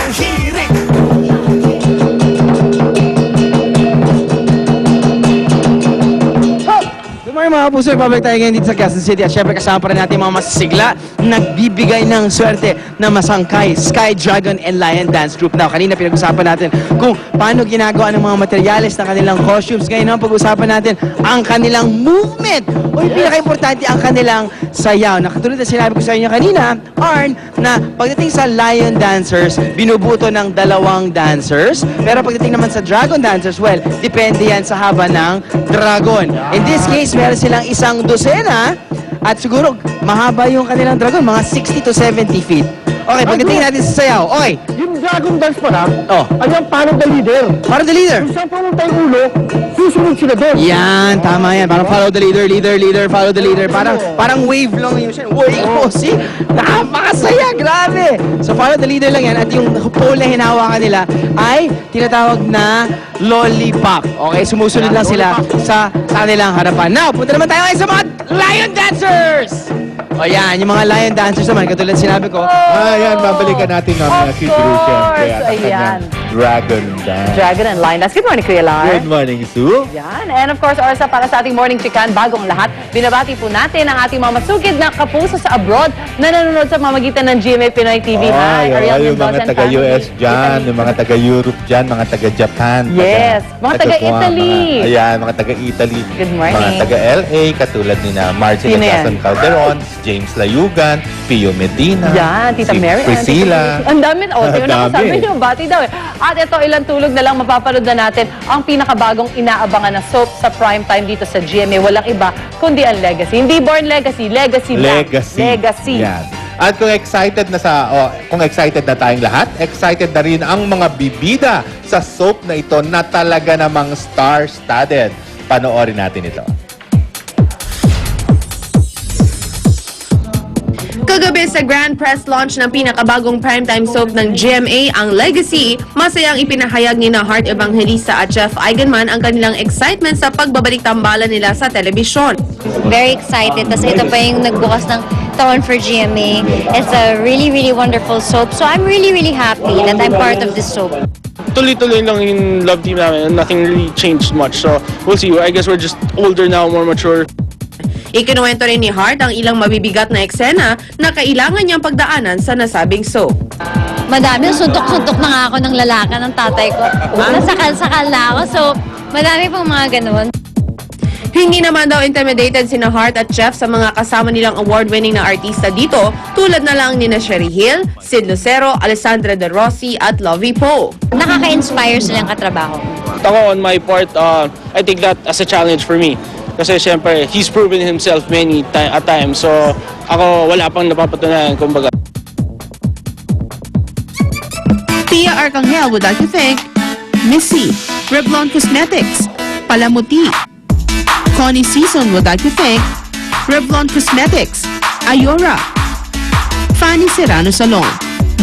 ang hirit. Good morning mga kapuso, pabalik tayo ngayon dito sa Quezon City at syempre kasama pa rin natin mga masisigla nagbibigay ng swerte na masangkay Sky Dragon and Lion Dance Group. Now, kanina pinag-usapan natin kung paano ginagawa ng mga materyales ng kanilang costumes. Ngayon naman pag-usapan natin ang kanilang movement o yung pinaka-importante ang kanilang sayaw. Nakatulad na sinabi ko sa inyo kanina, Arn, na pagdating sa Lion Dancers, binubuto ng 2 dancers. Pero pagdating naman sa Dragon Dancers, well, depende yan sa haba ng dragon. In this case, meron silang 1 dosena at siguro mahaba yung kanilang dragon, mga 60 to 70 feet. Okay, pagdating natin sa sayaw. Okay. Yung dragon dance pala, Oh. ayan, parang the leader. Para the leader. Kung saan pumunta yung ulo, susunod sila doon. Yan, tama yan. Parang follow the leader, leader, follow the leader. Parang wave lang yung siya. Wave, oh, see? Napakasaya, grabe. So follow the leader lang yan at yung pole na hinahawakan nila ay tinatawag na lollipop. Okay, sumusunod lang sila sa kanilang harapan. Now, punta naman tayo ngayon sa mga Lion Dancers! O yan, yung mga Lion Dancers naman, katulad sinabi ko, Ayan, babalikan natin mamaya si Drew, siyempre, at ang Ayan. kanyang Dragon Dance. Dragon and Lion Dance. Good morning, Kuya Lar. Good morning, Sue. Yan. And of course, orsa para sa ating morning chikan, bagong lahat. Binabati po natin ang ating mga masugid na kapuso sa abroad na nanonood sa mamagitan ng GMA Pinoy TV. Hi, Ariel yung Mendoza mga and taga-US family. dyan, yung mga taga-Europe dyan, mga taga-Japan. Yes, mga taga-Italy. Ayan, mga taga-Italy. Good morning. Mga taga-LA, katulad ni na Marcia Sino yan? Gasan Calderon, James Layugan, Pio Medina, Yan, Tita si Mary. Priscilla. Ang dami. O, tingnan Ang ako, sabi dami. niyo, bati daw eh. At ito, ilang tulog na lang mapapanood na natin ang pinakabagong inaabangan na soap sa primetime dito sa GMA. Walang iba, kundi ang Legacy. Hindi Born Legacy, Legacy lang. Legacy. Yan. At kung excited na kung excited na tayong lahat, excited na rin ang mga bibida sa soap na ito na talaga namang star-studded. Panoorin natin ito. Kagabi sa grand press launch ng pinakabagong primetime soap ng GMA, ang Legacy, masayang ipinahayag ni na Heart Evangelista at Jeff Eigenman ang kanilang excitement sa pagbabalik tambalan nila sa telebisyon. Very excited. Tapos ito pa yung nagbukas ng taon for GMA. It's a really, really wonderful soap. So I'm really, really happy that I'm part of this soap. Tuloy-tuloy lang yung love team namin and nothing really changed much. So we'll see. I guess we're just older now, more mature. Ikinuwento rin ni Heart ang ilang mabibigat na eksena na kailangan niyang pagdaanan sa nasabing soap. Madami, suntok-suntok na nga ako ng lalaka ng tatay ko. Nasakal-sakal na ako. So madami pong mga ganun. Hindi naman daw intimidated sina Heart at Jeff sa mga kasama nilang award-winning na artista dito, tulad na lang ni na Sherry Hill, Sid Lucero, Alessandra De Rossi at Lovie Poe. Nakaka-inspire silang katrabaho. Ako, on my part, I take that as a challenge for me. Kasi syempre, he's proven himself at times. So ako, wala pang napapatunayan, kumbaga. Tia Arcangel would like to thank Missy, Revlon Cosmetics, Palamuti. Connie Season would like to thank Revlon Cosmetics, Ayora, Fanny Serrano Salon.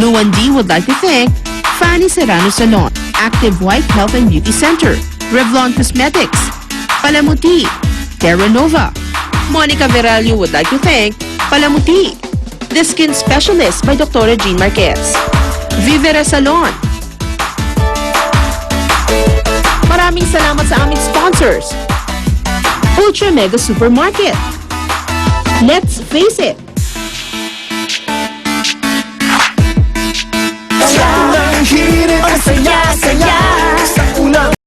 Luan D would like to thank Fanny Serrano Salon, Active White Health and Beauty Center, Revlon Cosmetics, Palamuti, Terra Nova. Monica Veralio would like to thank Palamuti, The Skin Specialist by Dr. Jean Marquez, Vivera Salon. Maraming salamat sa aming sponsors. Ultra Mega Supermarket. Let's face it,